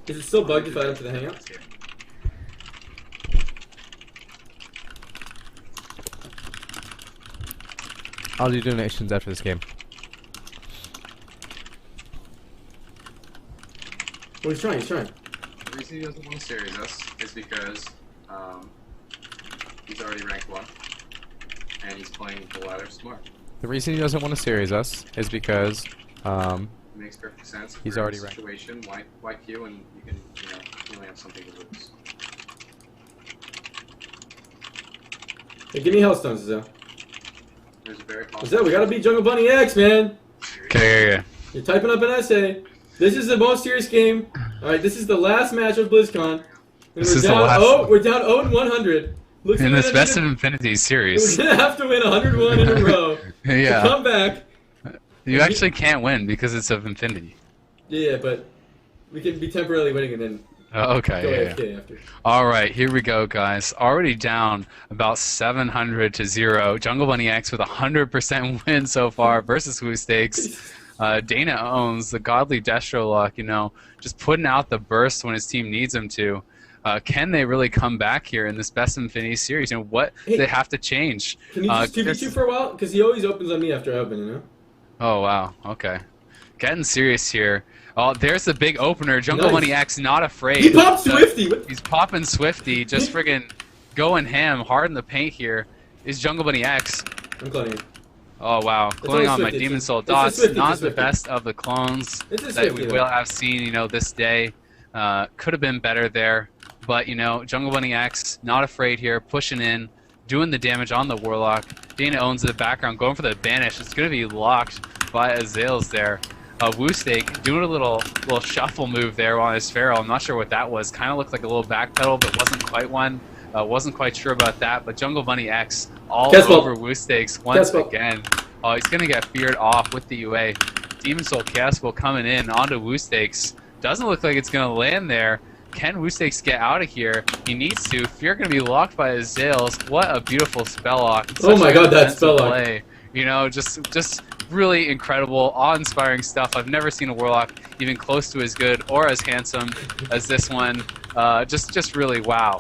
Is it still bugged if I enter the hangout? I'll do donations after this game. Oh, he's trying, he's trying. The reason he doesn't want to series us is because he's already ranked 1, and he's playing the ladder smart. The reason he doesn't want to series us is because It makes perfect sense. He's If you're already in a ranked. situation. Why queue and you can, you only have something to lose. Hey, give me Hellstones, Zell. There's a very possible. Zell, we gotta beat Jungle Bunny X, man. Okay. You're typing up an essay. This is the most serious game. Alright, this is the last match of BlizzCon. And This is the last we're down 0-100. Looks In like this Best of Infinity series. we're gonna have to win 101 in a row. To Yeah. come back. You actually can't win because it's of Infinity. Yeah, but we can be temporarily winning and then Oh, okay. go Yeah, yeah. AFK after. All right, here we go, guys. Already down about 700 to 0. Jungle Bunny X with 100% win so far versus Woo Stakes. Dana owns the godly Destro luck, just putting out the burst when his team needs him to. Can they really come back here in this Best of Infinity series? What Hey, they have to change? Can you just 2v2 for a while? Because he always opens on me after I open, Oh, wow. Okay. Getting serious here. Oh, there's the big opener. Jungle Nice. Bunny X not afraid. He popped Swifty! He's popping Swifty, just friggin' going ham, hard in the paint here. Is Jungle Bunny X. I'm cloning. Oh, wow. only Cloning on my Swifty, Demon it's Soul a dots. Swifty, Not it's a the Swifty. best of the clones It's a that Swifty, we though. will have seen, this day. Could have been better there. But, Jungle Bunny X, not afraid here, pushing in, doing the damage on the Warlock. Dana owns the background, going for the banish. It's going to be locked by Azales there. Woo Steak doing a little shuffle move there on his Pharaoh. I'm not sure what that was. Kind of looked like a little backpedal, but wasn't quite one. Wasn't quite sure about that. But Jungle Bunny X all Castle. over Woo Steaks once Castle. again. Oh, he's going to get feared off with the UA. Demon Soul Castle coming in onto Woo Steaks. Doesn't look like it's going to land there. Can Woo Steaks get out of here? He needs to. Fear going to be locked by Azales. What a beautiful spell lock. It's Oh such my a god, that defensive spell lock. play. Just really incredible, awe-inspiring stuff. I've never seen a Warlock even close to as good or as handsome as this one. Just really wow.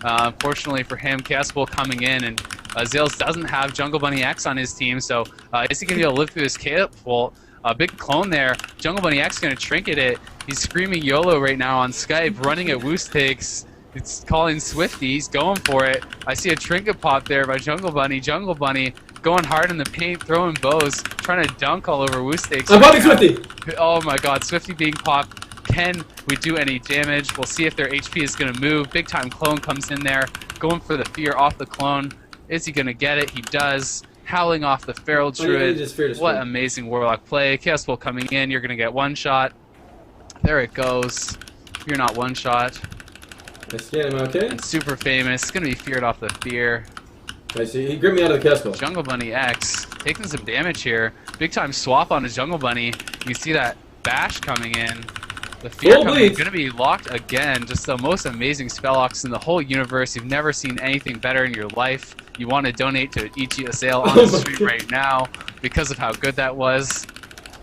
Unfortunately for him, Castle coming in, and Zales doesn't have Jungle Bunny X on his team, so is he going to be able to live through this catapult? Big clone there. Jungle Bunny X going to trinket it. He's screaming YOLO right now on Skype, running at Woo Steaks. It's calling Swifty. He's going for it. I see a trinket pop there by Jungle Bunny. Jungle Bunny going hard in the paint, throwing bows, trying to dunk all over Woo Steaks. I'm popping now. Swifty! Oh my god, Swifty being popped. Can we do any damage? We'll see if their HP is going to move. Big time clone comes in there, going for the fear off the clone. Is he going to get it? He does. Howling off the Feral Oh, yeah, Druid. he just feared his What friend. amazing Warlock play. Chaos Bolt coming in. You're going to get one shot. There it goes. You're not one shot. I scan him, okay? And super famous. It's going to be feared off the fear. I see. He gripped me out of the castle. Jungle Bunny X taking some damage here. Big time swap on his Jungle Bunny. You see that bash coming in. The fear Full coming in. bleeds. Going to be locked again. Just the most amazing spell locks in the whole universe. You've never seen anything better in your life. You want to donate to Ichi Assail on Oh the my stream God. right now because of how good that was.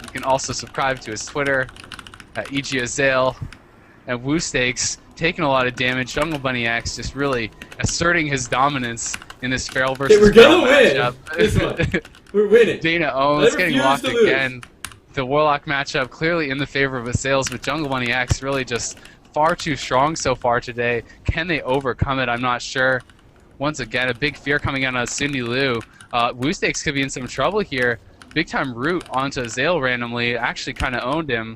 You can also subscribe to his Twitter at Ichi Assail. And Woo Steaks taking a lot of damage. Jungle Bunny X just really asserting his dominance in this Feral versus we're Feral gonna win matchup. this one. We're winning. Dana I Owens getting refuse locked to lose. again. The Warlock matchup clearly in the favor of Assails, but Jungle Bunny X really just far too strong so far today. Can they overcome it? I'm not sure. Once again, a big fear coming out on Cindy Liu. Woo Steaks could be in some trouble here. Big time root onto Azale randomly. Actually kind of owned him.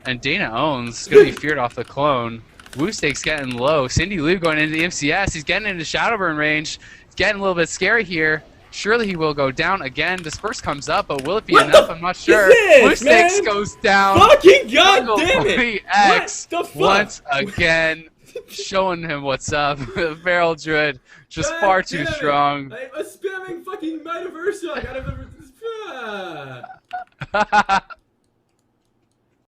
And Dana Owens going to be feared off the clone. Woo Steaks getting low. Cindy Liu going into the MCS. He's getting into Shadowburn range. It's getting a little bit scary here. Surely he will go down again. Disperse comes up, but will it be What enough? the I'm not f- sure. is this, Woo Steaks man? goes down. Fucking Jungle goddamn Bunny it! X What the fuck? once again showing him what's up. Feral Druid just God far too damn it. strong. I was spamming fucking Metaverse. I gotta remember this.